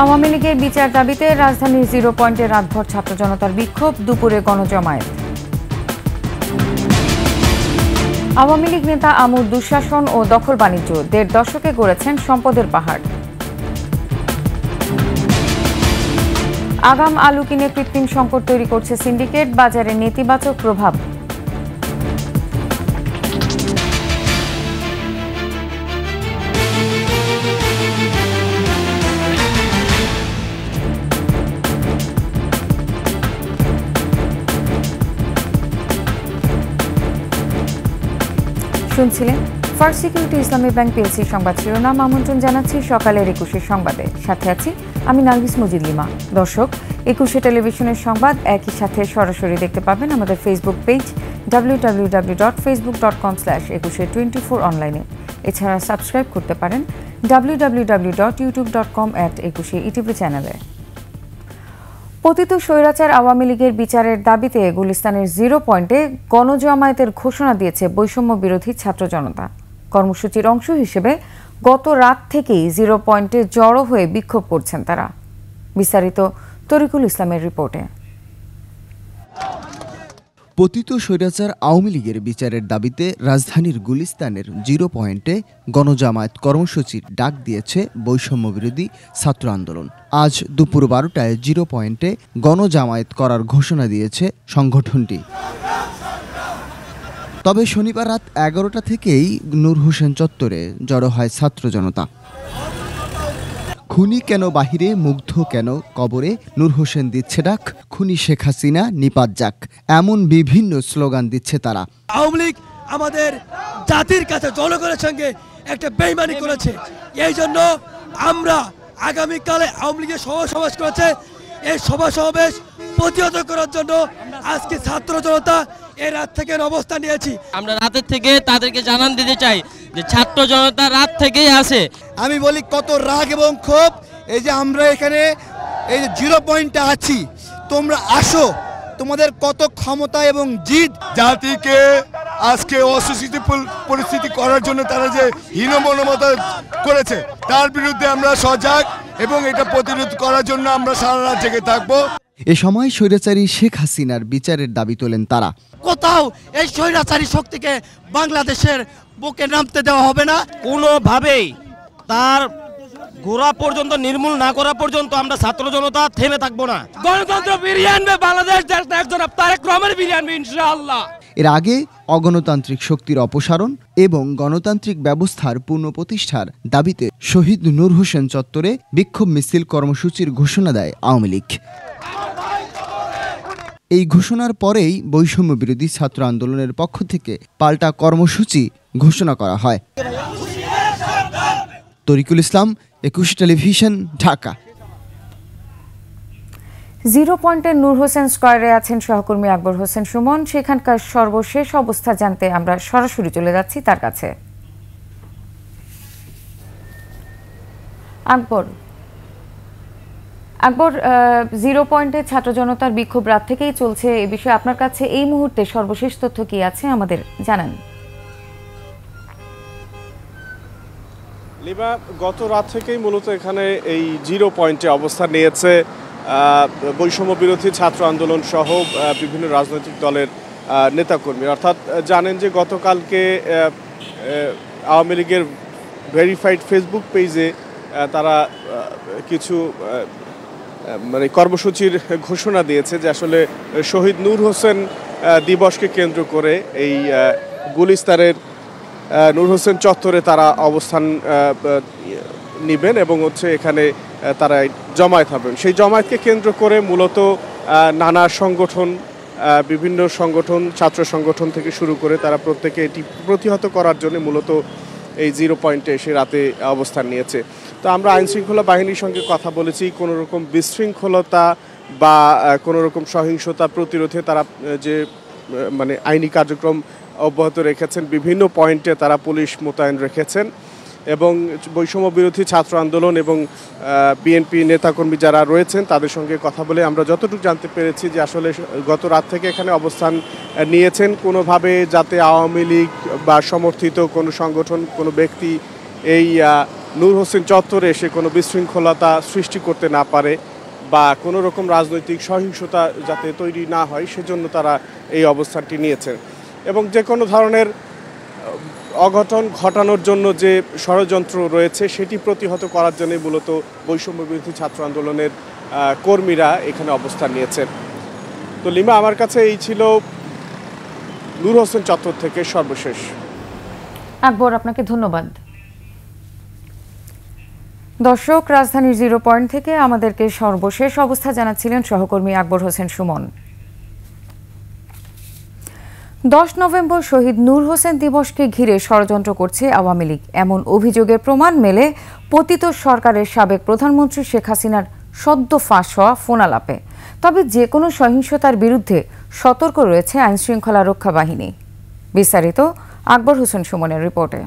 আওয়ামী লীগের বিচার দাবিতে রাজধানীর 0 পয়েন্টে রাতভর ছাত্র জনতার বিক্ষোভ, দুপুরে গণজমায়েত। আওয়ামী লীগ নেতা আমুর দুঃশাসন ও দখল বাণিজ্য, 1.5 দশকে গড়েছেন সম্পদের পাহাড়। আগাম আলু কিনে কৃত্রিম সংকট তৈরি করছে সিন্ডিকেট, বাজারে নেতিবাচক প্রভাব। শুনছিলেন ফার্স্ট সিকিউরিটি ইসলামী ব্যাংক পিএলসি সংবাদ শিরোনাম। আমন্ত্রণ জানাচ্ছি সকালের 21 সংবাদে, সাথে আছি আমি নার্গিস মজিদ লিমা। দর্শক, 21 টেলিভিশনের সংবাদ একই সাথে সরাসরি দেখতে পাবেন আমাদের ফেসবুক পেজ www.facebook.com/2124 অনলাইনে। এছাড়া সাবস্ক্রাইব করতে পারেন www.youtube.com/21 চ্যানেলে। পতিত স্বৈরাচার আওয়ামী লীগের বিচারের দাবিতে গুলিস্তানের 0 পয়েন্টে গণজমায়েতের ঘোষণা দিয়েছে বৈষম্য বিরোধী ছাত্র জনতা। কর্মসূচির অংশ হিসেবে গত রাত থেকেই 0 পয়েন্টে জড়ো হয়ে বিক্ষোভ করছেন তারা। বিস্তারিত তরিকুল ইসলামের রিপোর্টে। পতিত স্বৈরাচার আওয়ামী লীগের বিচারের দাবিতে রাজধানীর গুলিস্তানের 0 পয়েন্টে গণজামায়াত কর্মসূচির ডাক দিয়েছে বৈষম্য বিরোধী ছাত্র আন্দোলন। আজ দুপুর 12টায় 0 পয়েন্টে গণজামায়াত করার ঘোষণা দিয়েছে সংগঠনটি। তবে শনিবার রাত 11টা থেকেই নূর হোসেন চত্বরে জড়ো হয় ছাত্র জনতা। খুনি কেন বাহিরে, মুগ্ধ কেন কবরে, নূর হোসেন দিচ্ছে ডাক, খুনি শেখ হাসিনা নিপাত যাক, এমন বিভিন্ন স্লোগান দিচ্ছে তারা। আওয়ামী লীগ আমাদের জাতির কাছে জনগণের সঙ্গে একটা বেইমানি করেছে, এই জন্য আমরা আগামীকালে আওয়ামী লীগের সভা-সমাবেশ করেছে। এই সভা-সমাবেশ প্রতিহত করার জন্য আজকে ছাত্র জনতা এই রাত থেকে অবস্থান নিয়েছি। আমরা রাতের থেকে তাদেরকে জানান দিতে চাই যে ছাত্র জনতা রাত থেকেই আসে। আমি বলি কত রাগ এবং ক্ষোভ, এই যে আমরা এখানে এই যে 0 পয়েন্টে আছি, তোমরা আসো, তোমাদের কত ক্ষমতা এবং জিদ। জাতিকে আজকে অসুস্থ পরিস্থিতি করার জন্য তারা যে হীনমন্যতা করেছে, তার বিরুদ্ধে আমরা সজাগ এবং এটা প্রতিরোধ করার জন্য আমরা সারা রাত জেগে থাকবো। এ সময় স্বৈরাচারী শেখ হাসিনার বিচারের দাবি তোলেন তারা। কোথাও এই স্বৈরাচারী শক্তিকে বাংলাদেশের বুকে নামতে দেওয়া হবে না, কোনোভাবেই তার গোড়া পর্যন্ত নির্মূল না করা পর্যন্ত আমরা ছাত্র জনতা থেমে থাকবো না। গণতন্ত্র ফিরিয়ে আনবে বাংলাদেশ, একজন তারেক রহমান ফিরিয়ে আনবে ইনশাআল্লাহ। এর আগে অগণতান্ত্রিক শক্তির অপসারণ এবং গণতান্ত্রিক ব্যবস্থার পুনঃপ্রতিষ্ঠার দাবিতে শহীদ নূর হোসেন চত্বরে বিক্ষোভ মিছিল কর্মসূচির ঘোষণা দেয় আওয়ামী লীগ। এই ঘোষণার পরেই বৈষম্য বিরোধী ছাত্র আন্দোলনের পক্ষ থেকে পাল্টা কর্মসূচি ঘোষণা করা হয়। তরিকুল ইসলাম, 21 টেলিভিশন, ঢাকা। 0 পয়েন্টে নূর হোসেন স্কয়ারে আছেন সহকর্মী আকবর হোসেন সুমন। সেখানকার সর্বশেষ অবস্থা জানতে আমরা সরাসরি চলে যাচ্ছি তার কাছে। আকবর, 0 পয়েন্টে ছাত্র জনতার বিক্ষোভ রাত থেকেই চলছে, এ বিষয়ে আপনার কাছে এই মুহূর্তে সর্বশেষ তথ্য কি আছে আমাদের জানান। লিমা, গত রাত থেকেই মূলত এখানে এই 0 পয়েন্টে অবস্থান নিয়েছে বৈষম্য বিরোধী ছাত্র আন্দোলন সহ বিভিন্ন রাজনৈতিক দলের নেতাকর্মী। অর্থাৎ জানেন যে গতকালকে আওয়ামী লীগের ভেরিফাইড ফেসবুক পেজে তারা কিছু কর্মসূচির ঘোষণা দিয়েছে যে আসলে শহীদ নূর হোসেন দিবসকে কেন্দ্র করে এই গুলিস্তানের নূর হোসেন চত্বরে তারা অবস্থান নেবেন এবং এখানে তারা জমায়েত হবেন। সেই জমায়েতকে কেন্দ্র করে মূলত নানা সংগঠন, বিভিন্ন সংগঠন, ছাত্র সংগঠন থেকে শুরু করে তারা প্রত্যেকে এটি প্রতিহত করার জন্য মূলত এই 0 পয়েন্টে এসে রাতে অবস্থান নিয়েছে। তো আমরা আইনশৃঙ্খলা বাহিনীর সঙ্গে কথা বলেছি, কোনো রকম বিশৃঙ্খলতা বা কোনো রকম সহিংসতা প্রতিরোধে তারা যে আইনি কার্যক্রম অব্যাহত রেখেছেন, বিভিন্ন পয়েন্টে তারা পুলিশ মোতায়েন রেখেছেন এবং বৈষম্য বিরোধী ছাত্র আন্দোলন এবং বিএনপি নেতাকর্মী যারা রয়েছেন তাদের সঙ্গে কথা বলে আমরা যতটুকু জানতে পেরেছি যে আসলে গত রাত থেকে এখানে অবস্থান নিয়েছেন, কোনোভাবে যাতে আওয়ামী লীগ বা সমর্থিত কোনো সংগঠন, কোনো ব্যক্তি এই নূর হোসেন চত্বরে এসে কোনো বিশৃঙ্খলতা সৃষ্টি করতে না পারে বা কোনো রকম রাজনৈতিক সহিংসতা যাতে তৈরি না হয় সেজন্য তারা এই অবস্থানটি নিয়েছে এবং যে কোনো ধরনের অঘটন ঘটানোর জন্য যে ষড়যন্ত্র রয়েছে সেটি প্রতিহত করার জন্য মূলত বৈষম্য বিরোধী ছাত্র আন্দোলনের কর্মীরা এখানে অবস্থান নিয়েছেন। তো লিমা, আমার কাছে এই ছিল নূর হোসেন চত্বর থেকে সর্বশেষ। আকবর, আপনাকে ধন্যবাদ। দর্শক, রাজধানীর 0 পয়েন্ট থেকে আমাদেরকে সর্বশেষ অবস্থা জানাচ্ছিলেন সহকর্মী আকবর হোসেন সুমন। 10 নভেম্বর শহীদ নূর হোসেন দিবসকে ঘিরে ষড়যন্ত্র করছে আওয়ামী লীগ, এমন অভিযোগের প্রমাণ মেলে পতিত সরকারের সাবেক প্রধানমন্ত্রী শেখ হাসিনার সদ্য ফাঁস হওয়া ফোনালাপে। তবে যে কোনো সহিংসতার বিরুদ্ধে সতর্ক রয়েছে আইনশৃঙ্খলা রক্ষা বাহিনী। বিস্তারিত আকবর হোসেন সুমনের রিপোর্টে।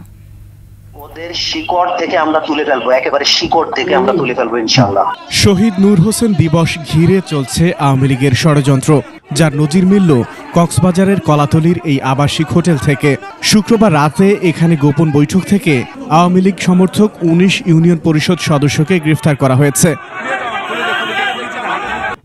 ওদের শিকড় থেকে আমরা তুলে ফেলবো, একেবারে শিকড় থেকে আমরা তুলে ফেলবো ইনশাআল্লাহ। শহীদ নূর হোসেন দিবস ঘিরে চলছে আওয়ামী লীগের ষড়যন্ত্র, যার নজির মিলল কক্সবাজারের কলাতলির এই আবাসিক হোটেল থেকে। শুক্রবার রাতে এখানে গোপন বৈঠক থেকে আওয়ামী লীগ সমর্থক 19 ইউনিয়ন পরিষদ সদস্যকে গ্রেফতার করা হয়েছে।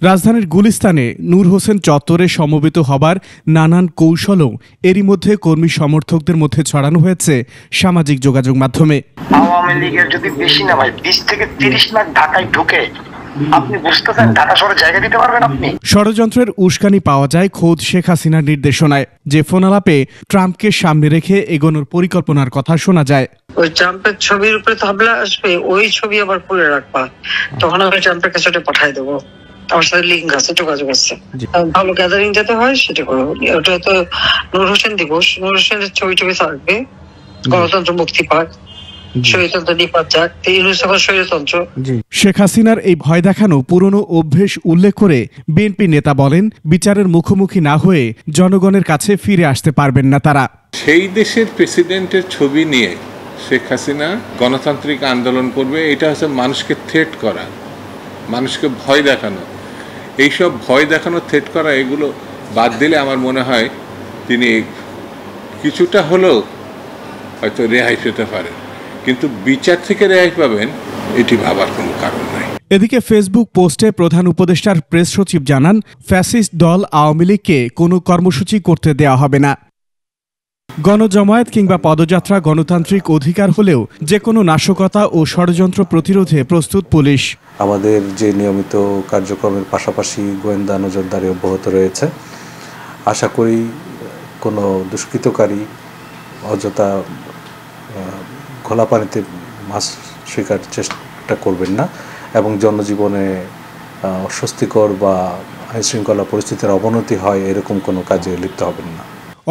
রাজধানীর গুলিস্তানে নূর হোসেন চত্বরে সমবেত হবার নানান কৌশলও এরই মধ্যে কর্মী সমর্থকদের মধ্যে ছড়ানো হয়েছে সামাজিক যোগাযোগ মাধ্যমে। আওয়ামী লীগের যদি বেশি না ভাই 20 থেকে 30 লাখ ঢাকায় ঢুকে, আপনি বুঝতেছেন ঢাকা শহরে জায়গা দিতে পারবেন আপনি? ষড়যন্ত্রের উস্কানি পাওয়া যায় খোদ শেখ হাসিনার নির্দেশনায়, যে ফোনালাপে ট্রাম্পকে সামনে রেখে এগোনোর পরিকল্পনার কথা শোনা যায়। ওই ট্রাম্পের ছবির উপরে তো হামলা আসবে, ওই ছবি আবার খুলে রাখবা, তখন আমি ট্রাম্পের কাছে পাঠিয়ে দেবো। আমার সাথে লিঙ্ক আছে, যোগাযোগ আছে, ভালো গ্যাদারিং যাতে হয় সেটা করো। ওটা তো নূর হোসেন দিবস, নূর হোসেনের ছবি থাকবে, গণতন্ত্র মুক্তি পাক, স্বৈরতন্ত্র নিপাত যাক, স্বৈরতন্ত্র। শেখ হাসিনার এই ভয় দেখানো পুরনো অভ্যেস উল্লেখ করে বিএনপি নেতা বলেন, বিচারের মুখোমুখি না হয়ে জনগণের কাছে ফিরে আসতে পারবেন না তারা। সেই দেশের প্রেসিডেন্টের ছবি নিয়ে শেখ হাসিনা গণতান্ত্রিক আন্দোলন করবে, এটা হচ্ছে মানুষকে থ্রেট করা, মানুষকে ভয় দেখানো। এইসব ভয় দেখানো, থ্রেট করা, এগুলো বাদ দিলে আমার মনে হয় তিনি কিছুটা হলেও হয়তো রেহাই পেতে পারেন, কিন্তু বিচার থেকে রেহাই পাবেন এটি ভাবার কোনো কারণ নাই। এদিকে ফেসবুক পোস্টে প্রধান উপদেষ্টার প্রেস সচিব জানান, ফ্যাসিস্ট দল আওয়ামী লীগকে কোনো কর্মসূচি করতে দেওয়া হবে না। গণজমায়েত কিংবা পদযাত্রা গণতান্ত্রিক অধিকার হলেও যে কোনো নাশকতা ও ষড়যন্ত্র প্রতিরোধে প্রস্তুত পুলিশ। আমাদের যে নিয়মিত কার্যক্রমের পাশাপাশি গোয়েন্দা নজরদারি অব্যাহত রয়েছে। আশা করি কোনো দুষ্কৃতকারী অযথা খোলা পানিতে মাছ শিকার চেষ্টা করবেন না এবং জনজীবনে অস্বস্তিকর বা আইনশৃঙ্খলা পরিস্থিতির অবনতি হয় এরকম কোনো কাজে লিপ্ত হবেন না।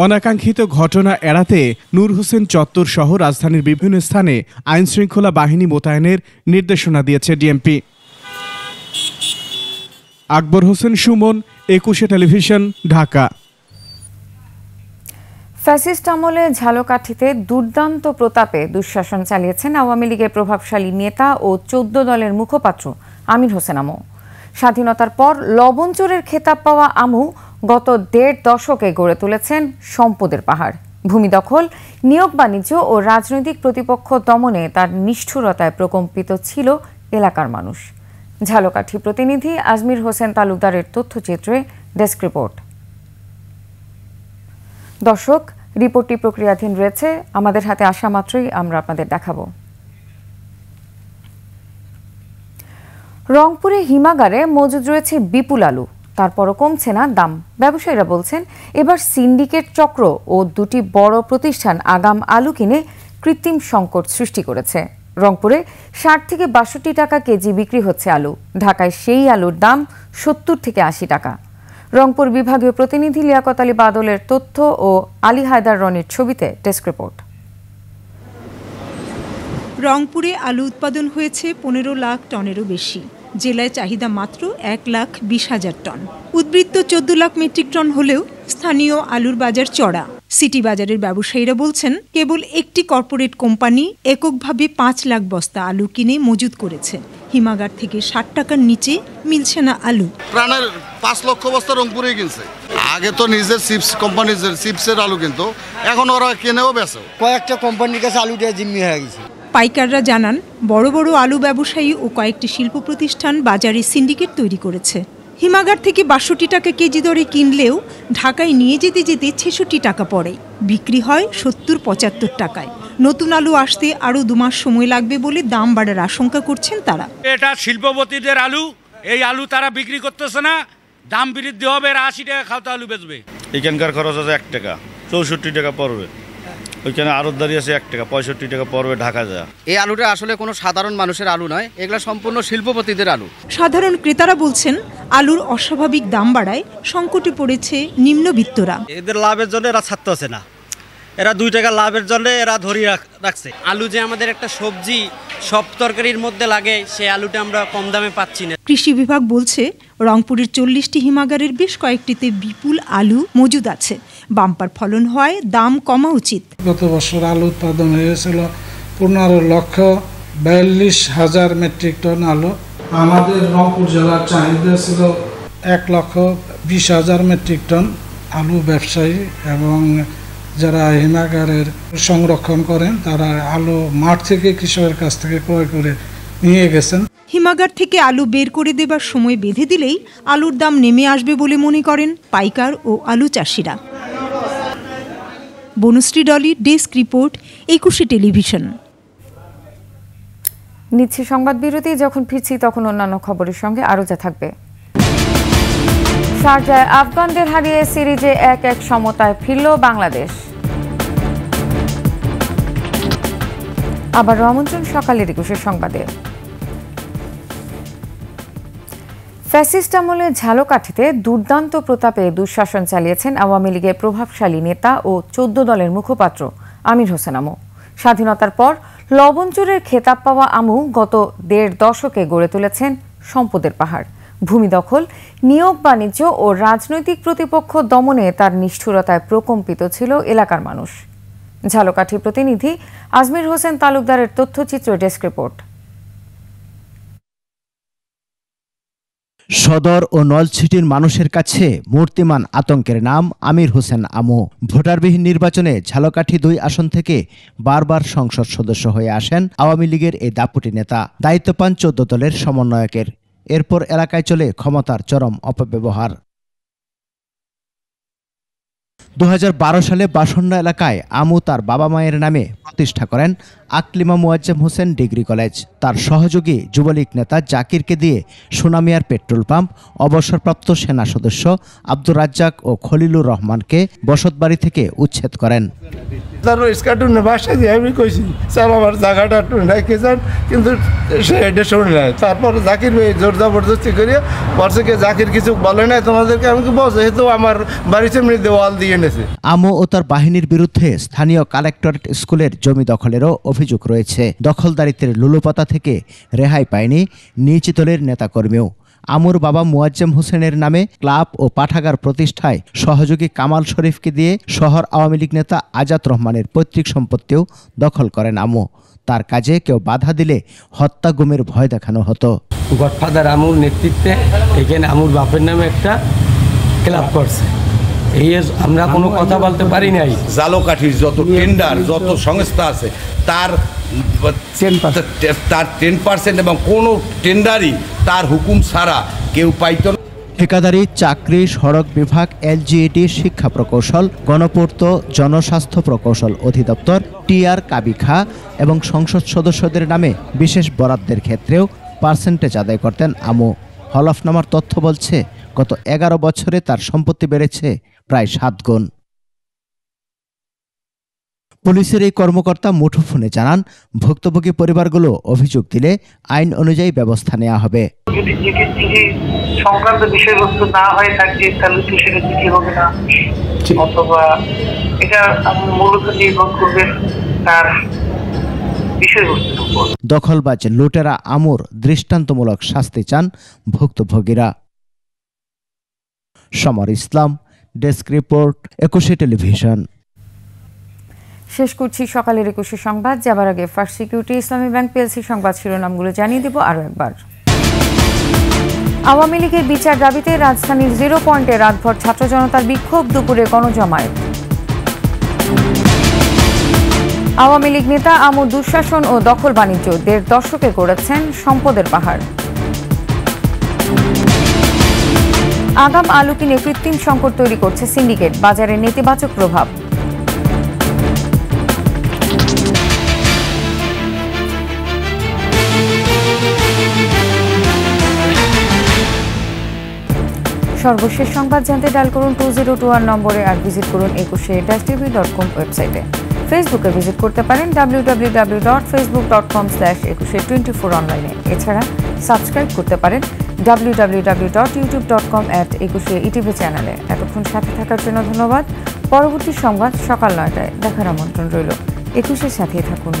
অনাকাঙ্ক্ষিত ঘটনা এড়াতে নূর হোসেন চত্বর সহ রাজধানীর বিভিন্ন স্থানে আইনশৃঙ্খলা বাহিনী মোতায়েনের নির্দেশনা দিয়েছে DMP. Akbar Hossain Suman, 21 television, Dhaka. Fascist আমলে ঝালকাঠিতে দুর্দান্ত প্রতাপে দুঃশাসন চালিয়েছেন আওয়ামী লীগের প্রভাবশালী নেতা ও 14 দলের মুখপাত্র আমির হোসেন আমু। স্বাধীনতার পর লবণ চোরের খেতাব পাওয়া আমু গত 1.5 দশকে গড়ে তুলেছেন সম্পদের পাহাড়। ভূমি দখল, নিয়োগ বাণিজ্য ও রাজনৈতিক প্রতিপক্ষ দমনে তার নিষ্ঠুরতায় প্রকম্পিত ছিল এলাকার মানুষ। ঝালকাঠি প্রতিনিধি আজমির হোসেন তালুকদারের তথ্যচিত্রে ডেস্ক রিপোর্ট। দর্শক, রিপোর্টটি প্রক্রিয়াধীন রয়েছে, আমাদের হাতে আসা মাত্রই আমরা আপনাদের দেখাবো। রংপুরে হিমাগারে মজুদ রয়েছে বিপুল আলু, তারপরও কমছে না দাম। ব্যবসায়ীরা বলছেন, এবার সিন্ডিকেট চক্র ও 2টি বড় প্রতিষ্ঠান আগাম আলু কিনে কৃত্রিম সংকট সৃষ্টি করেছে। রংপুরে 60 থেকে 62 টাকা কেজি বিক্রি হচ্ছে আলু, ঢাকায় সেই আলুর দাম 70 থেকে 80 টাকা। রংপুর বিভাগীয় প্রতিনিধি লিয়াকত আলী বাদলের তথ্য ও আলী হায়দার রনির ছবিতে ডেস্ক রিপোর্ট। রংপুরে আলু উৎপাদন হয়েছে 15 লাখ টনেরও বেশি। জেলায় চাহিদা মাত্র 1,20,000 টন। উদ্বৃত্ত 14 লাখ মেট্রিক টন হলেও স্থানীয় আলুর বাজার চড়া। সিটি বাজারের ব্যবসায়ীরা বলছেন, কেবল একটি কর্পোরেট কোম্পানি এককভাবে 5 লাখ বস্তা আলু কিনে মজুত করেছে। হিমাগার থেকে 60 টাকার নিচে মিলছে না আলু। প্রাণের 5 লক্ষ বস্তা রংপুরে কিনছে। আগে তো নিজের চিপস কোম্পানির চিপসের আলু কিনতো, এখন ওরা কিনেও বেচে। কয়েকটা কোম্পানির কাছে আলুটা জিম্মি হয়ে গেছে। পাইকাররা জানান বড় বড় আলু ব্যবসায়ী ও কয়েকটি শিল্প প্রতিষ্ঠান বাজারে সিন্ডিকেট তৈরি করেছে। হিমাগার থেকে ৬২ টাকা কেজি দরে কিনলেও ঢাকায় নিয়ে যেতে যেতে ৬৬ টাকা পড়ে, বিক্রি হয় ৭০-৭৫ টাকায়। নতুন আলু আসতে আরও ২ মাস সময় লাগবে বলে দাম বাড়ার আশঙ্কা করছেন তারা। এটা শিল্পপতিদের আলু, এই আলু তারা বিক্রি করতেছে না, দাম বৃদ্ধি হবে, ৮০ টাকা খাওয়া আলু বেচবে। এখানকার খরচ আছে ১ টাকা, ৬৪ টাকা পড়বে। ওইখানে আড়তদারি আছে ১ টাকা, ৬৫ টাকা পড়বে ঢাকা যায়। এই আলুটা আসলে কোনো সাধারণ মানুষের আলু নয়, এগুলো সম্পূর্ণ শিল্পপতিদের আলু। সাধারণ ক্রেতারা বলছেন আলুর অস্বাভাবিক দাম বাড়ায় সংকটে পড়েছে নিম্নবিত্তরা। এদের লাভের জন্য এরা ছাড়তেছে না, এরা 2 টাকা লাভের জন্য এরা ধরিয়ে রাখছে। আলু যে আমাদের একটা সবজি, সব তরকারির মধ্যে লাগে, সেই আলুটা আমরা কম দামে পাচ্ছি না। কৃষি বিভাগ বলছে রংপুরের ৪০টি হিমাগারের বেশ কয়েকটিতে বিপুল আলু মজুদ আছে। বাম্পার ফলন হওয়ায় দাম কমা উচিত। গত বছর আলু উৎপাদন হয়েছিল ১৫,৪২,০০০ মেট্রিক টন আলু। আমাদের রংপুর জেলার চাহিদা ছিল ১,২০,০০০ মেট্রিক টন আলু ব্যবসায়ী এবং যারা হিমাগারের সংরক্ষণ করেন তারা আলু মাঠ থেকে কৃষকের কাছ থেকে ক্রয় করে নিয়ে গেছেন। হিমাগার থেকে আলু বের করে দেবার সময় বেঁধে দিলেই আলুর দাম নেমে আসবে বলে মনে করেন পাইকার ও আলু চাষিরা। Banashree Doli, desk report, ২১ television. নিচ্ছি সংবাদ বিরতি, যখন ফিরছি তখন অন্যান্য খবরের সঙ্গে আরও যা থাকবে। শারজায় আফগানদের হারিয়ে সিরিজে ১-১ সমতায় ফিরল বাংলাদেশ। আবার আমন্ত্রণ সকালের ২১ সংবাদে। ফ্যাসিস্ট আমলে ঝালকাঠিতে দুর্দান্ত প্রতাপে দুঃশাসন চালিয়েছেন আওয়ামী লীগের প্রভাবশালী নেতা ও ১৪ দলের মুখপাত্র আমির হোসেন আমু। স্বাধীনতার পর লবণচোরের খেতাব পাওয়া আমু গত ১.৫ দশকে গড়ে তুলেছেন সম্পদের পাহাড়। ভূমি দখল, নিয়োগ বাণিজ্য ও রাজনৈতিক প্রতিপক্ষ দমনে তার নিষ্ঠুরতায় প্রকম্পিত ছিল এলাকার মানুষ। ঝালকাঠি প্রতিনিধি আজমির হোসেন তালুকদারের তথ্যচিত্র, ডেস্ক রিপোর্ট। সদর ও নলছিটির মানুষের কাছে মূর্তিমান আতঙ্কের নাম আমির হোসেন আমু। ভোটারবিহীন নির্বাচনে ঝালকাঠি ২ আসন থেকে বারবার সংসদ সদস্য হয়ে আসেন আওয়ামী লীগের এই দাপুটি নেতা। দায়িত্ব পান ১৪ দলের সমন্বয়কের। এরপর এলাকায় চলে ক্ষমতার চরম অপব্যবহার। ২০১২ সালে বাসন্ন এলাকায় আমু তার বাবা মায়ের নামে প্রতিষ্ঠা করেন আকলিমা মুয়াজ্জেম হোসেন ডিগ্রি কলেজ। তার সহযোগী যুবলীগ নেতা জাকিরকে দিয়ে সোনামিয়ার পেট্রোল পাম্প, অবসরপ্রাপ্ত সেনা সদস্য আব্দুর রাজ্জাক ও খলিলুর রহমানকে বসতবাড়ি থেকে উচ্ছেদ করেন। কিন্তু সে এটা শুনে নেয়। তারপরে জাকির জোর জবরদস্তি করিয়া বর্ষকে জাকির কিছু বলে নাই তোমাদেরকে, আমি বলছি যেহেতু আমার বাড়ির সামনে দেওয়াল দিয়ে নেছে। আমু ও তার বাহিনীর বিরুদ্ধে স্থানীয় কালেক্টরেট স্কুলের জমি দখলেরও অভিযোগ রয়েছে। দখলদারিত্বের লুলোপাতা থেকে রেহাই পায়নি নিচতলের নেতাকর্মীও। আমুর বাবা মুয়াজ্জেম হোসেনের নামে ক্লাব ও পাঠাগার প্রতিষ্ঠায় সহযোগী কামাল শরীফকে দিয়ে শহর আওয়ামী লীগ নেতা আজাদ রহমানের পৈতৃক সম্পত্তিও দখল করেন আমু। তার কাজে কেউ বাধা দিলে হত্যা গুমের ভয় দেখানো হতো। গডফাদার আমুর নেতৃত্বে এখানে আমুর বাপের নামে একটা ক্লাব করছে, এই আমরা কোনো কথা বলতে পারি নাই। ঝালকাঠির যত টেন্ডার, যত সংস্থা আছে তার 10% এবং কোনো টেন্ডারই তার হুকুম ছাড়া কেউ পাইত না। ঠিকাদারি, চাকরি, সড়ক বিভাগ, এলজিইডি, শিক্ষা প্রকৌশল, গণপূর্ত, জনস্বাস্থ্য প্রকৌশল অধিদপ্তর, টিআর, কাবিখা এবং সংসদ সদস্যদের নামে বিশেষ বরাদ্দের ক্ষেত্রেও পার্সেন্টেজ আদায় করতেন আমু। হলফনামার তথ্য বলছে গত 11 বছরে তার সম্পত্তি বেড়েছে প্রায় 7 গুণ। পুলিশের এই কর্মকর্তা মুঠোফোনে জানান, ভুক্তভোগী পরিবারগুলো অভিযোগ দিলে আইন অনুযায়ী ব্যবস্থা নেওয়া হবে। যদি চিঠি সংক্রান্ত বিষয়বস্তু না হয়ে থাকে তাহলে তো সেটা চিঠি হবে না, অথবা এটা মূলত নির্ভর করবে তার বিষয়বস্তুর উপর। দখলবাজ লুটেরা আমুর দৃষ্টান্তমূলক শাস্তি চান ভুক্তভোগীরা। সমর ইসলাম, ডেস্ক রিপোর্ট, ২১ টেলিভিশন। শেষ করছি সকালের ২১ সংবাদ। যাবার আগে ফার্স্ট সিকিউরিটি ইসলামী ব্যাংক পিএলসি সংবাদ শিরোনামগুলো জানিয়ে দেব আরও একবার। আওয়ামী লীগের বিচার দাবিতে রাজধানীর 0 পয়েন্টে রাতভর ছাত্র জনতার বিক্ষোভ, দুপুরে গণজমায়েত। আওয়ামী লীগ নেতা আমর দুঃশাসন ও দখল বাণিজ্য ১.৫ দশকে গড়েছেন সম্পদের পাহাড়। আগাম আলু কিনে কৃত্রিম সংকট তৈরি করছে সিন্ডিকেট, বাজারে নেতিবাচক প্রভাব। সর্বশেষ সংবাদ জানতে ডায়াল করুন 2021 নম্বরে আর ভিজিট করুন ekushe-tv.com ওয়েবসাইটে। ফেসবুকে ভিজিট করতে পারেন www.facebook.com/ekushe24 অনলাইনে। এছাড়া সাবস্ক্রাইব করতে পারেন www.youtube.com/ekushe চ্যানেলে। এতক্ষণ সাথে থাকার জন্য ধন্যবাদ। পরবর্তী সংবাদ সকাল ৯টায় দেখার আমন্ত্রণ রইল। একুশের সাথে থাকুন।